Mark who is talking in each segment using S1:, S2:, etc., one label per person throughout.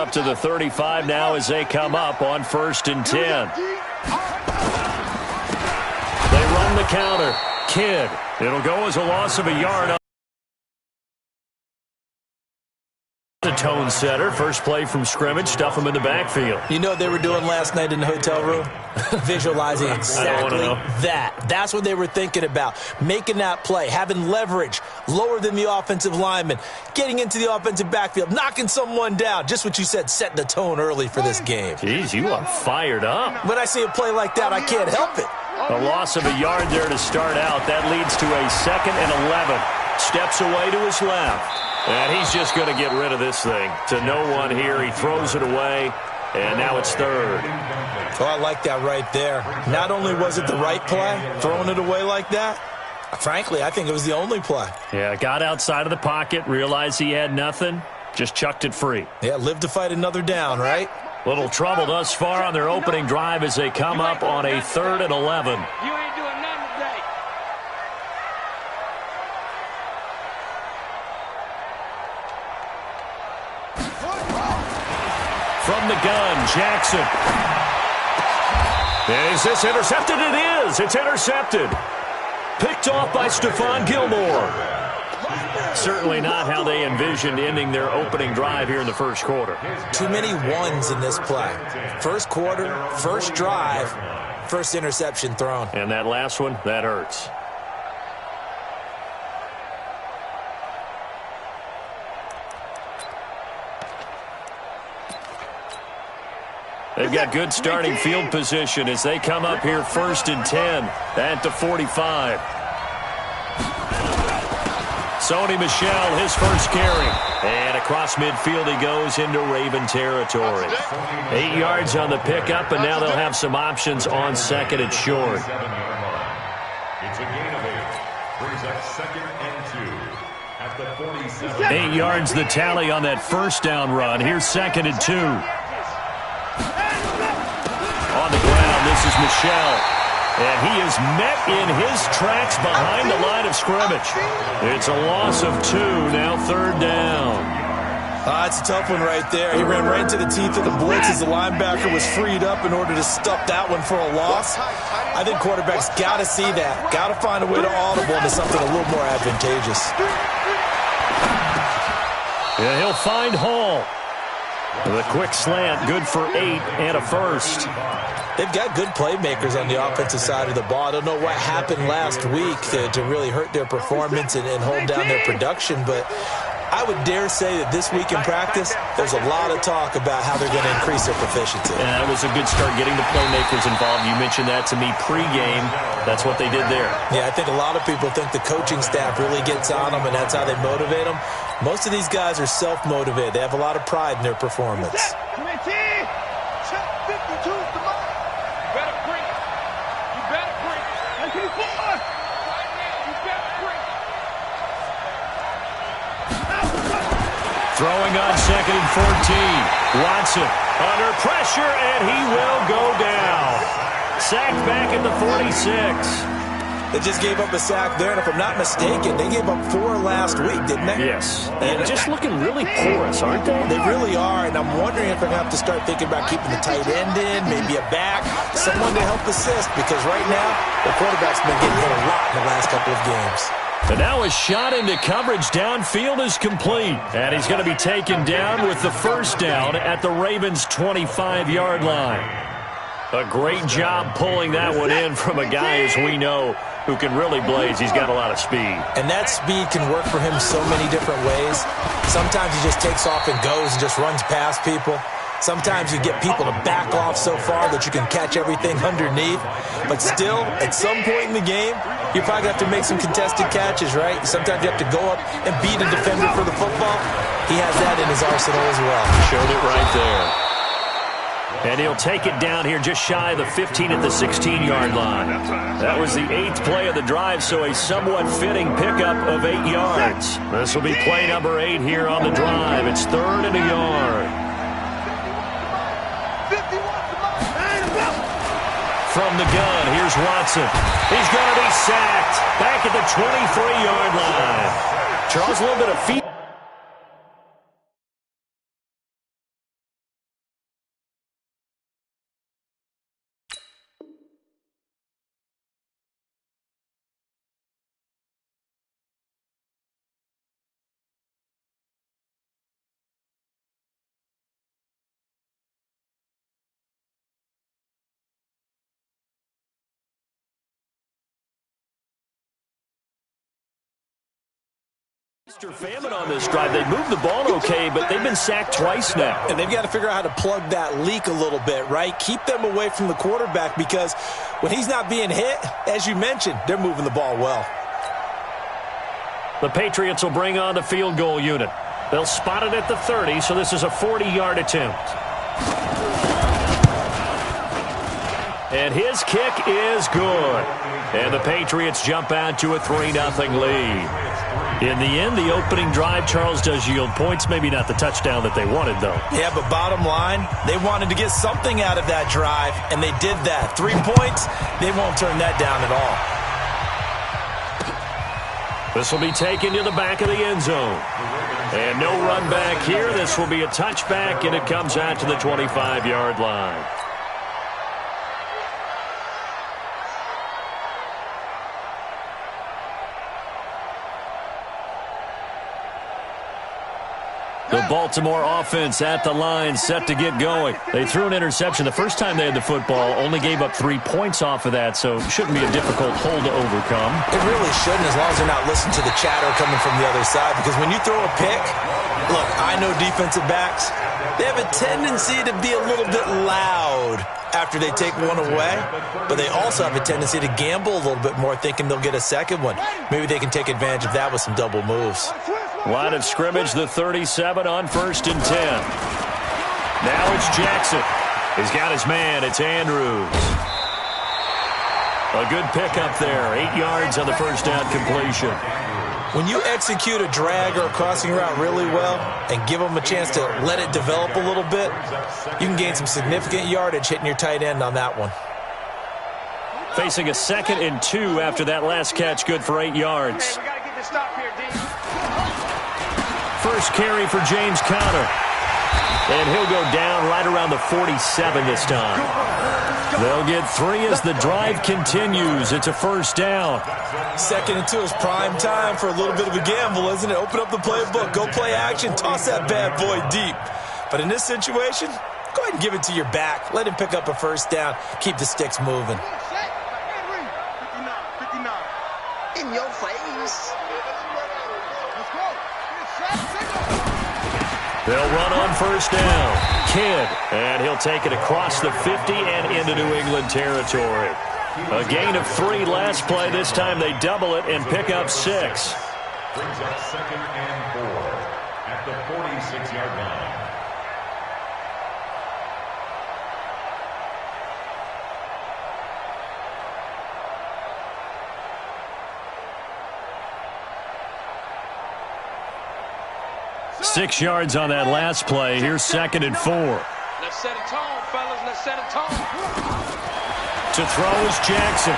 S1: up to the 35 now as they come up on 1st and 10. They run the counter. Kidd. It'll go as a loss of a yard. The tone setter. First play from scrimmage. Stuff them in the backfield.
S2: You know what they were doing last night in the hotel room? Visualizing exactly that. That's what they were thinking about. Making that play. Having leverage. Lower than the offensive lineman. Getting into the offensive backfield. Knocking someone down. Just what you said. Setting the tone early for this game.
S1: Jeez, you are fired up.
S2: When I see a play like that, I can't help it.
S1: A loss of a yard there to start out. That leads to a 2nd and 11. Steps away to his left. And he's just going to get rid of this thing. To no one here. He throws it away. And now it's 3rd.
S2: Oh, I like that right there. Not only was it the right play, throwing it away like that, frankly, I think it was the only play.
S1: Yeah, got outside of the pocket, realized he had nothing, just chucked it free.
S2: Yeah, live to fight another down, right?
S1: Little trouble thus far on their opening drive as they come up on a 3rd and 11.
S3: You ain't doing nothing today.
S1: From the gun, Jackson. Is this intercepted? It is. It's intercepted. Picked off by Stephon Gilmore. Certainly not how they envisioned ending their opening drive here in the first quarter.
S2: Too many ones in this play. First quarter, first drive, first interception thrown.
S1: And that last one, that hurts. They've got good starting field position as they come up here 1st and 10 at the 45. Sony Michel, his first carry. And across midfield he goes into Raven territory. 8 yards on the pickup, and now they'll have some options on 2nd and short.
S4: It's a gain of 8. Brings up 2nd and 2 at the 47.
S1: 8 yards the tally on that first down run. Here's 2nd and 2. On the ground, this is Michel. And he is met in his tracks behind the line of scrimmage. It's a loss of 2, now 3rd down.
S2: It's a tough one right there. He ran right into the teeth of the blitz as the linebacker was freed up in order to stuff that one for a loss. I think quarterbacks got to see that. Got to find a way to audible into something a little more advantageous.
S1: Yeah, he'll find Hall. The quick slant, good for 8 and a first.
S2: They've got good playmakers on the offensive side of the ball. I don't know what happened last week to really hurt their performance and hold down their production, but I would dare say that this week in practice, there's a lot of talk about how they're going to increase their proficiency.
S1: Yeah, that was a good start getting the playmakers involved. You mentioned that to me pregame. That's what they did there.
S2: Yeah, I think a lot of people think the coaching staff really gets on them, and that's how they motivate them. Most of these guys are self-motivated. They have a lot of pride in their performance.
S1: Throwing on 2nd and 14. Watson under pressure, and he will go down. Sacked back at the 46.
S2: They just gave up a sack there, and if I'm not mistaken, they gave up 4 last week, didn't they?
S1: Yes. And just looking really porous, aren't they?
S2: They really are, and I'm wondering if they're going to have to start thinking about keeping the tight end in, maybe a back, someone to help assist, because right now, the quarterback's been getting hit a lot in the last couple of games.
S1: And now a shot into coverage downfield is complete. And he's going to be taken down with the first down at the Ravens' 25-yard line. A great job pulling that one in from a guy, as we know, who can really blaze. He's got a lot of speed.
S2: And that speed can work for him so many different ways. Sometimes he just takes off and goes and just runs past people. Sometimes you get people to back off so far that you can catch everything underneath. But still, at some point in the game, you probably have to make some contested catches, right? Sometimes you have to go up and beat a defender for the football. He has that in his arsenal as well.
S1: Showed it right there. And he'll take it down here just shy of the 15 at the 16-yard line. That was the 8th play of the drive, so a somewhat fitting pickup of 8 yards. This will be play number 8 here on the drive. It's 3rd and a yard. From the gun, here's Watson. He's going to be sacked back at the 23-yard line. Charles, a little bit of feet. Mr. Famine on this drive. They moved the ball okay, but they've been sacked twice now.
S2: And they've got to figure out how to plug that leak a little bit, right? Keep them away from the quarterback because when he's not being hit, as you mentioned, they're moving the ball well.
S1: The Patriots will bring on the field goal unit. They'll spot it at the 30, so this is a 40-yard attempt. And his kick is good. And the Patriots jump out to a 3-0 lead. In the end, the opening drive, Charles, does yield points. Maybe not the touchdown that they wanted, though.
S2: Yeah, but bottom line, they wanted to get something out of that drive, and they did that. 3 points, they won't turn that down at all.
S1: This will be taken to the back of the end zone. And no run back here. This will be a touchback, and it comes out to the 25-yard line. The Baltimore offense at the line, set to get going. They threw an interception the first time they had the football, only gave up 3 points off of that, so it shouldn't be a difficult hole to overcome.
S2: It really shouldn't, as long as they're not listening to the chatter coming from the other side, because when you throw a pick, look, I know defensive backs, they have a tendency to be a little bit loud after they take one away, but they also have a tendency to gamble a little bit more, thinking they'll get a second one. Maybe they can take advantage of that with some double moves.
S1: Line of scrimmage, the 37 on 1st and 10. Now it's Jackson. He's got his man. It's Andrews. A good pickup there. 8 yards on the first down completion.
S2: When you execute a drag or a crossing route really well and give them a chance to let it develop a little bit, you can gain some significant yardage hitting your tight end on that one.
S1: Facing a 2nd and 2 after that last catch, good for 8 yards.
S3: Hey, we got to get this stop here, D.
S1: First carry for James Conner. And he'll go down right around the 47 this time. They'll get 3 as the drive continues. It's a first down.
S2: 2nd and 2 is prime time for a little bit of a gamble, isn't it? Open up the playbook, go play action, toss that bad boy deep. But in this situation, go ahead and give it to your back. Let him pick up a first down. Keep the sticks moving.
S3: 59. In your face.
S1: They'll run on first down. Kidd, and he'll take it across the 50 and into New England territory. A gain of 3 last play. This time they double it and pick up 6.
S4: Brings up 2nd and 4 at the 46-yard line.
S1: Six yards on that last play. Here's 2nd and 4.
S3: Let's set a tone, fellas. Let's set a tone.
S1: To throw is Jackson.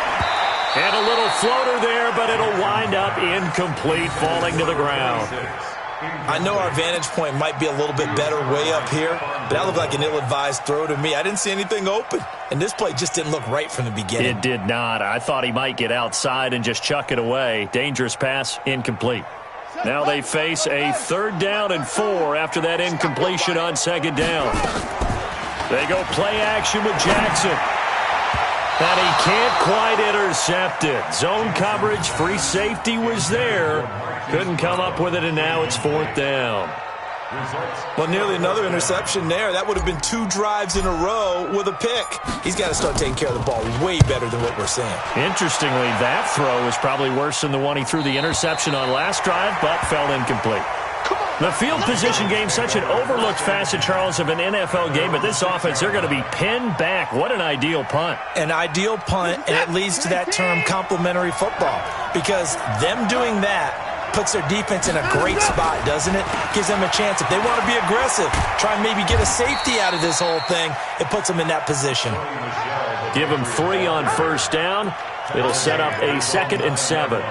S1: And a little floater there, but it'll wind up incomplete, falling to the ground.
S2: I know our vantage point might be a little bit better way up here, but that looked like an ill-advised throw to me. I didn't see anything open, and this play just didn't look right from the beginning.
S1: It did not. I thought he might get outside and just chuck it away. Dangerous pass, incomplete. Now they face a 3rd down and 4 after that incompletion on 2nd down. They go play action with Jackson. And he can't quite intercept it. Zone coverage, free safety was there. Couldn't come up with it, and now it's 4th down.
S2: Well, nearly another interception there. That would have been 2 drives in a row with a pick. He's got to start taking care of the ball way better than what we're seeing.
S1: Interestingly, that throw was probably worse than the one he threw the interception on last drive, but fell incomplete. The field position game, such an overlooked facet, Charles, of an NFL game, but this offense, they're going to be pinned back. What an ideal punt.
S2: An ideal punt, and it leads to that term complementary football, because them doing that puts their defense in a great spot, doesn't it? Gives them a chance. If they want to be aggressive, try and maybe get a safety out of this whole thing, it puts them in that position.
S1: Give them 3 on first down. It'll set up a 2nd and 7.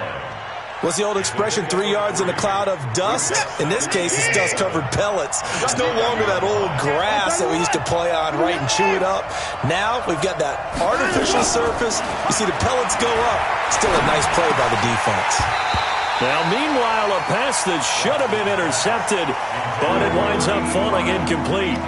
S2: What's the old expression, 3 yards in a cloud of dust? In this case, it's dust-covered pellets. It's no longer that old grass that we used to play on, right, and chew it up. Now we've got that artificial surface. You see the pellets go up. Still a nice play by the defense.
S1: Now, meanwhile, a pass that should have been intercepted, but it winds up falling incomplete.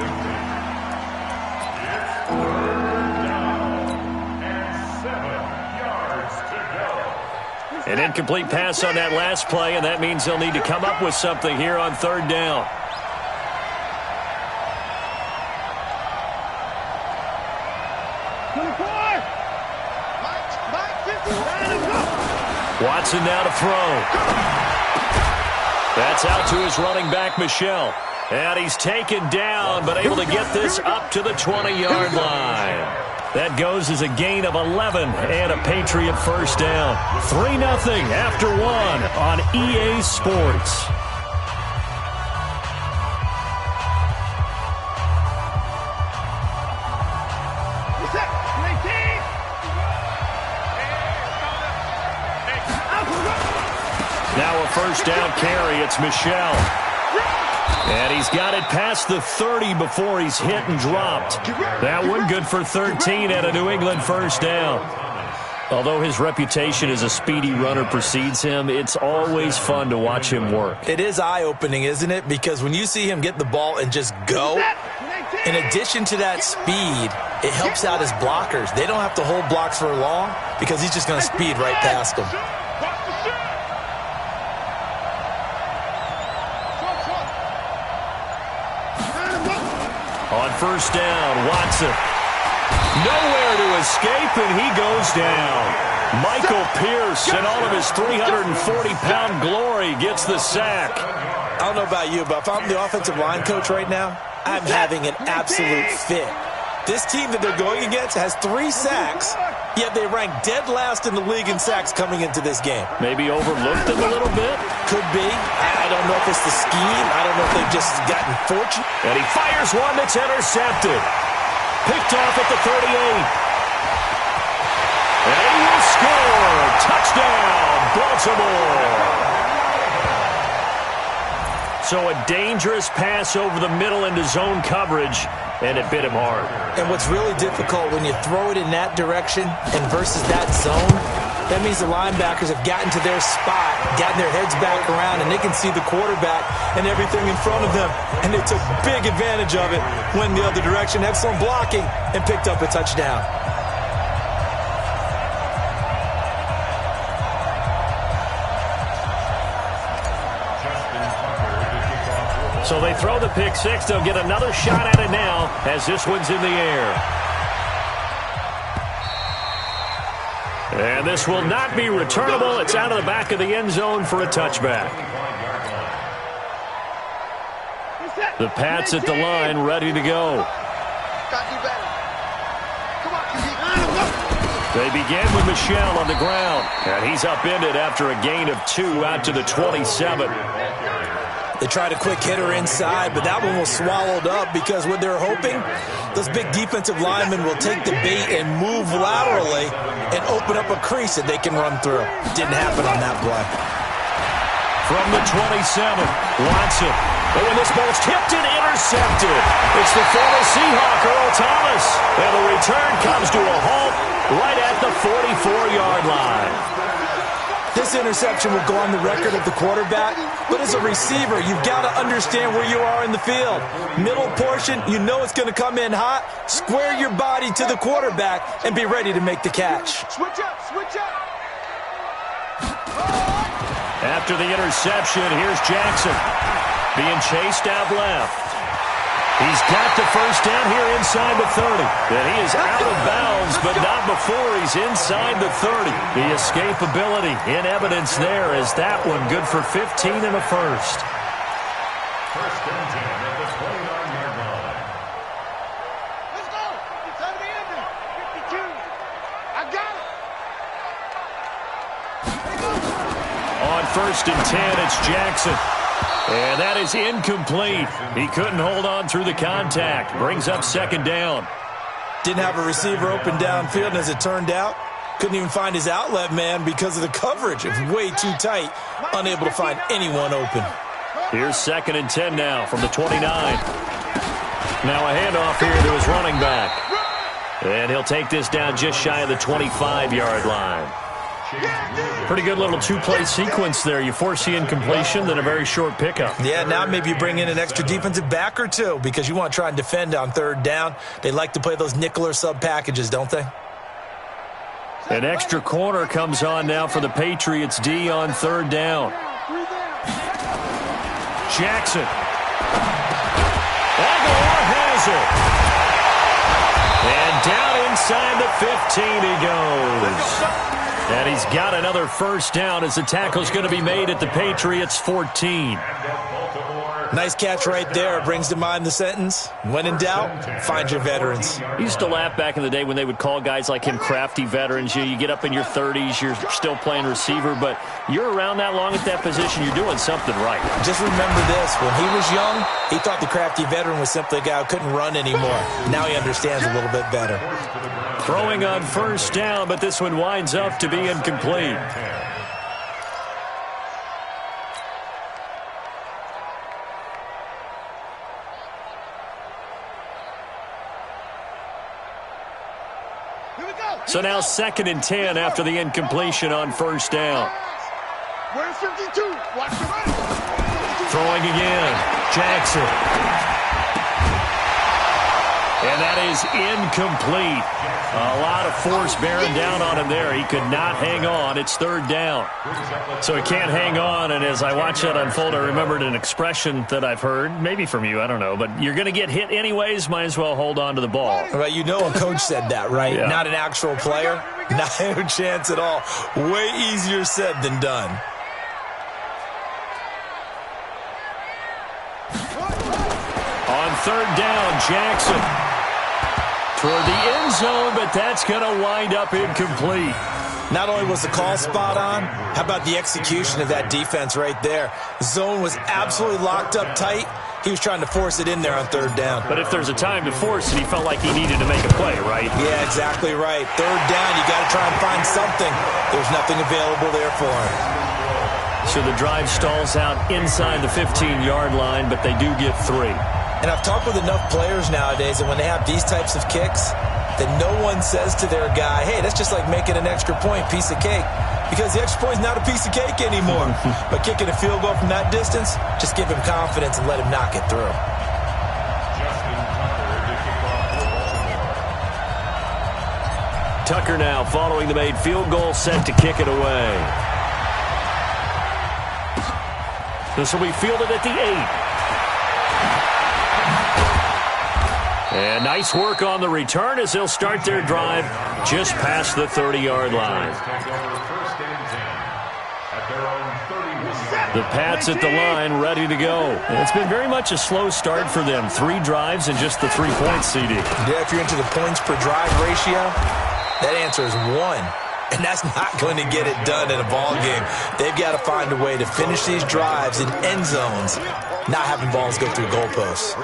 S1: An incomplete pass on that last play, and that means they'll need to come up with something here on third down. Watson now to throw. That's out to his running back, Michel. And he's taken down, but able to get this up to the 20-yard line. That goes as a gain of 11 and a Patriot first down. 3-0 after 1 on EA Sports. Now a first down carry. It's Michel. And he's got it past the 30 before he's hit and dropped. That one good for 13 and a New England first down. Although his reputation as a speedy runner precedes him, it's always fun to watch him work.
S2: It is eye-opening, isn't it? Because when you see him get the ball and just go, in addition to that speed, it helps out his blockers. They don't have to hold blocks for long because he's just going to speed right past them.
S1: On first down, Watson. Nowhere to escape, and he goes down. Michael Pierce, in all of his 340-pound glory, gets the sack.
S2: I don't know about you, but if I'm the offensive line coach right now, I'm having an absolute fit. This team that they're going against has 3 sacks, yet they rank dead last in the league in sacks coming into this game.
S1: Maybe overlooked them a little bit?
S2: Could be. I don't know if it's the scheme. I don't know if they've just gotten fortunate.
S1: And he fires one that's intercepted. Picked off at the 38. And he will score. Touchdown, Baltimore. So a dangerous pass over the middle into zone coverage, and it bit him hard.
S2: And what's really difficult when you throw it in that direction and versus that zone, that means the linebackers have gotten to their spot, gotten their heads back around, and they can see the quarterback and everything in front of them. And they took big advantage of it, went the other direction, excellent blocking, and picked up a touchdown.
S1: So they throw the pick six. They'll get another shot at it now as this one's in the air. And this will not be returnable. It's out of the back of the end zone for a touchback. The Pats at the line, ready to go. They begin with Michel on the ground. And he's upended after a gain of 2 out to the 27.
S2: They tried a quick hitter inside, but that one was swallowed up because what they're hoping, those big defensive linemen will take the bait and move laterally and open up a crease that they can run through. Didn't happen on that play.
S1: From the 27, Watson. Oh, and this ball's tipped and intercepted. It's the former Seahawk, Earl Thomas. And the return comes to a halt right at the 44-yard line.
S2: This interception will go on the record of the quarterback, but as a receiver, you've got to understand where you are in the field. Middle portion, you know it's going to come in hot. Square your body to the quarterback and be ready to make the catch.
S3: Switch up, switch up.
S1: After the interception, here's Jackson being chased out left. He's got the first down here inside the 30. And he is out of bounds, but not before he's inside the 30. The escapability in evidence there as that one good for 15 and a first.
S4: First and 10 at the 29-yard line.
S3: Let's go. It's over the end. 52. I got it.
S1: On first and 10, it's Jackson. And that is incomplete. He couldn't hold on through the contact. Brings up second down.
S2: Didn't have a receiver open downfield, and as it turned out, couldn't even find his outlet man because of the coverage. It was way too tight, unable to find anyone open.
S1: Here's second and 10 now from the 29. Now a handoff here to his running back. And he'll take this down just shy of the 25-yard line. Pretty good little two-play sequence there. You force the incompletion, then a very short pickup.
S2: Yeah, now maybe you bring in an extra defensive back or two because you want to try and defend on third down. They like to play those nickel or sub packages, don't they?
S1: An extra corner comes on now for the Patriots D on third down. Jackson. Aguilar has it. And down inside the 15 he goes. And he's got another first down as the tackle's going to be made at the Patriots 14.
S2: Nice catch right there. Brings to mind the sentence, when in doubt, find your veterans.
S1: I used to laugh back in the day when they would call guys like him crafty veterans. You get up in your 30s, you're still playing receiver, but you're around that long at that position, you're doing something right.
S2: Just remember this. When he was young, he thought the crafty veteran was simply a guy who couldn't run anymore. Now he understands a little bit better.
S1: Throwing on first down, but this one winds up to be incomplete. So now 2nd and 10 after the incompletion on first down.
S3: Where's 52? Watch the run.
S1: Throwing again. Jackson. And that is incomplete. A lot of force bearing down on him there. He could not hang on. It's third down. So he can't hang on, and as I watch that unfold, I remembered an expression that I've heard, maybe from you, I don't know, but you're going to get hit anyways, might as well hold on to the ball.
S2: Well, you know a coach said that, right?
S1: Yeah.
S2: Not an actual player. Not a chance at all. Way easier said than done.
S1: On third down, Jackson. Toward the end zone, but that's going to wind up incomplete.
S2: Not only was the call spot on, how about the execution of that defense right there? The zone was absolutely locked up tight. He was trying to force it in there on third down.
S1: But if there's a time to force it, he felt like he needed to make a play, right?
S2: Yeah, exactly right. Third down, you got to try and find something. There's nothing available there for him.
S1: So the drive stalls out inside the 15-yard line, but they do get 3.
S2: And I've talked with enough players nowadays that when they have these types of kicks, that no one says to their guy, hey, that's just like making an extra point, piece of cake. Because the extra point is not a piece of cake anymore. But kicking a field goal from that distance, just give him confidence and let him knock it through.
S1: Tucker now following the made field goal, set to kick it away. This will be fielded at the 8. And nice work on the return as they'll start their drive just past the 30-yard line. The Pats at the line, ready to go. And it's been very much a slow start for them. 3 drives and just the 3 points, CD.
S2: Yeah, if you're into the points per drive ratio, that answer is 1. And that's not going to get it done in a ball game. They've got to find a way to finish these drives in end zones, not having balls go through goalposts.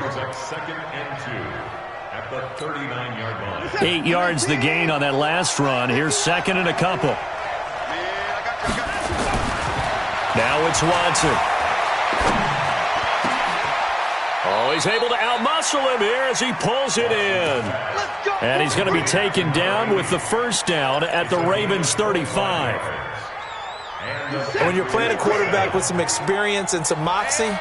S1: 8 yards the gain on that last run. Here's 2nd and a couple. Now it's Watson. Oh, he's able to outmuscle him here as he pulls it in. And he's going to be taken down with the first down at the Ravens 35.
S2: And when you're playing a quarterback with some experience and some moxie,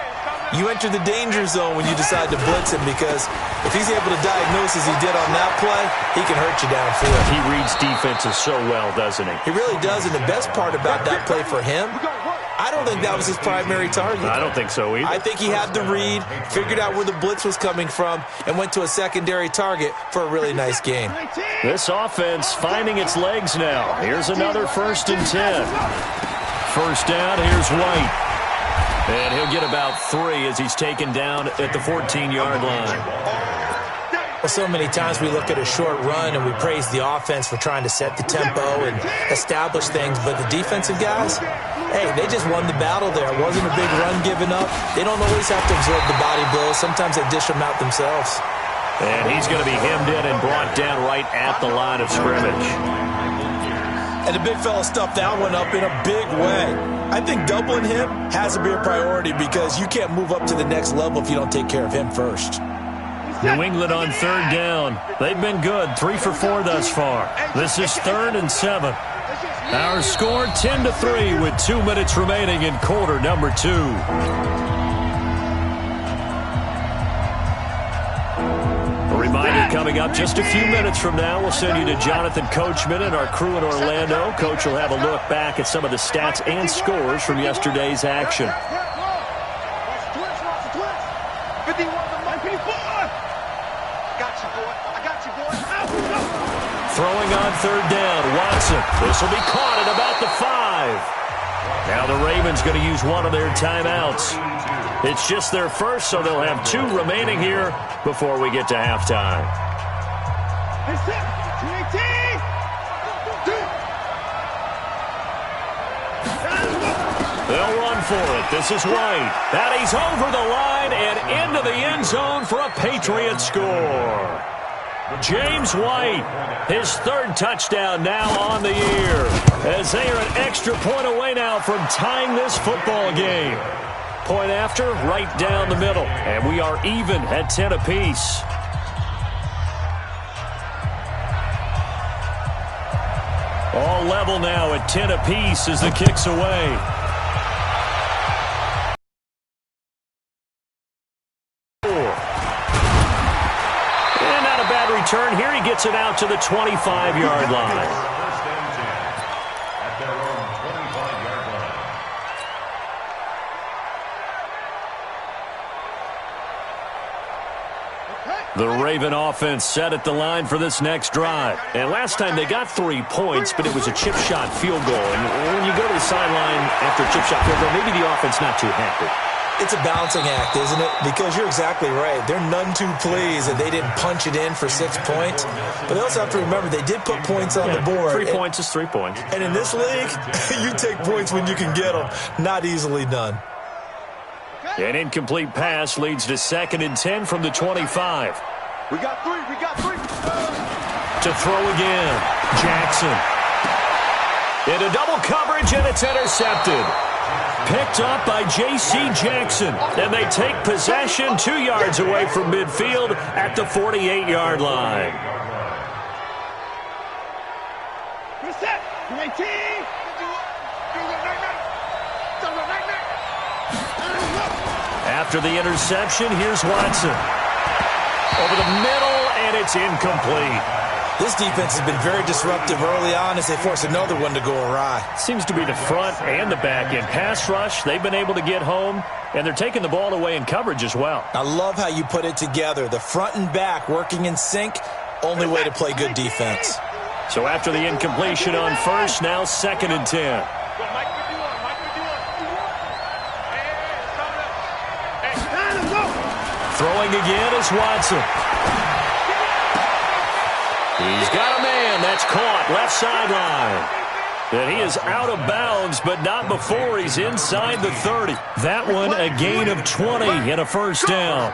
S2: you enter the danger zone when you decide to blitz him, because if he's able to diagnose as he did on that play, he can hurt you downfield.
S1: He reads defenses so well, doesn't he?
S2: He really does, and the best part about that play for him, I don't think that was his primary target.
S1: I don't think so either.
S2: I think he had the read, figured out where the blitz was coming from, and went to a secondary target for a really nice game.
S1: This offense finding its legs now. Here's another 1st and 10. First down, here's White. And he'll get about 3 as he's taken down at the 14-yard line.
S2: Well, so many times we look at a short run and we praise the offense for trying to set the tempo and establish things, but the defensive guys, hey, they just won the battle there. It wasn't a big run given up. They don't always have to absorb the body blows. Sometimes they dish them out themselves.
S1: And he's going to be hemmed in and brought down right at the line of scrimmage.
S2: And the big fella stuffed that one up in a big way. I think doubling him has to be a priority, because you can't move up to the next level if you don't take care of him first.
S1: New England on third down. They've been good, 3 for 4 thus far. This is 3rd and 7. Our score 10-3 with 2 minutes remaining in quarter number 2. A reminder Coming up just a few minutes from now, we'll send you to Jonathan Coachman and our crew in Orlando. Coach will have a look back at some of the stats and scores from yesterday's action. Throwing on third down, Watson. This will be caught at about the 5. Now the Ravens going to use one of their timeouts. It's just their first, so they'll have 2 remaining here before we get to halftime. They'll run for it. This is White. And he's over the line and into the end zone for a Patriot score. James White, his 3rd touchdown now on the year, as they are an extra point away now from tying this football game. Point after, right down the middle, and we are even at 10 apiece. All level now at 10 apiece as the kick's away. Turn here, he gets it out to the 25-yard line.
S4: At their own 25-yard line.
S1: The Raven offense set at the line for this next drive. And last time they got 3 points, but it was a chip shot field goal. And when you go to the sideline after a chip shot field goal, maybe the offense not too happy.
S2: It's a balancing act, isn't it? Because you're exactly right. They're none too pleased that they didn't punch it in for 6 points. But they also have to remember they did put points on the board.
S1: 3 points is 3 points.
S2: And in this league, you take points when you can get them. Not easily done.
S1: An incomplete pass leads to 2nd and 10 from the 25.
S3: We got 3. We got 3.
S1: To throw again. Jackson. Into double coverage, and it's intercepted. Picked up by J.C. Jackson, and they take possession 2 yards away from midfield at the 48-yard line. After the interception, here's Watson. Over the middle, and it's incomplete.
S2: This defense has been very disruptive early on as they force another one to go awry.
S1: Seems to be the front and the back end. Pass rush, they've been able to get home, and they're taking the ball away in coverage as well.
S2: I love how you put it together. The front and back working in sync, only way to play good defense.
S1: So after the incompletion on first, now 2nd and 10. Throwing again is Watson. He's got a man. That's caught. Left sideline. And he is out of bounds, but not before he's inside the 30. That one a gain of 20 and a first down.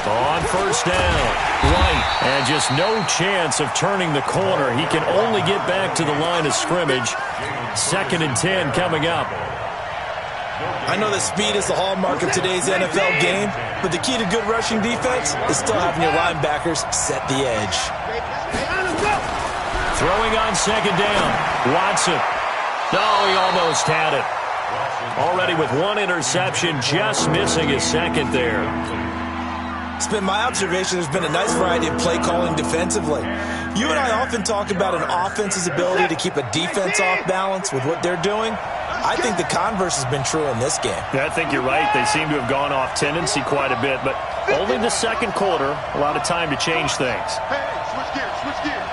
S1: On first down, White, and just no chance of turning the corner. He can only get back to the line of scrimmage. 2nd and 10 coming up.
S2: I know that speed is the hallmark of today's NFL game, but the key to good rushing defense is still having your linebackers set the edge.
S1: Throwing on 2nd down, Watson. No, he almost had it. Already with 1 interception, just missing his 2nd there.
S2: It's been my observation there's been a nice variety of play calling defensively. You and I often talk about an offense's ability to keep a defense off balance with what they're doing. I think the converse has been true in this game.
S1: Yeah, I think you're right. They seem to have gone off tendency quite a bit, but only the 2nd quarter, a lot of time to change things.
S3: Hey, switch gears, switch gears.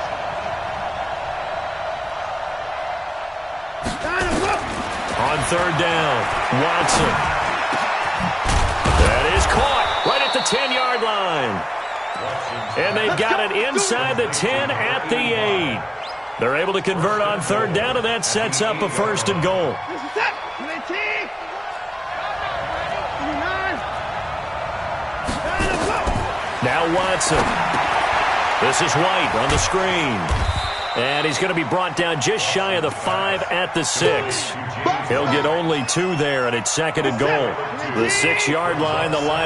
S1: On 3rd down, Watson. That is caught right at the 10-yard line. And they've got it inside the 10 at the 8. They're able to convert on 3rd down, and that sets up a 1st and goal. Now Watson. This is White on the screen. And he's going to be brought down just shy of the 5 at the 6. He'll get only 2 there, and it's 2nd and goal. The 6-yard line, the line.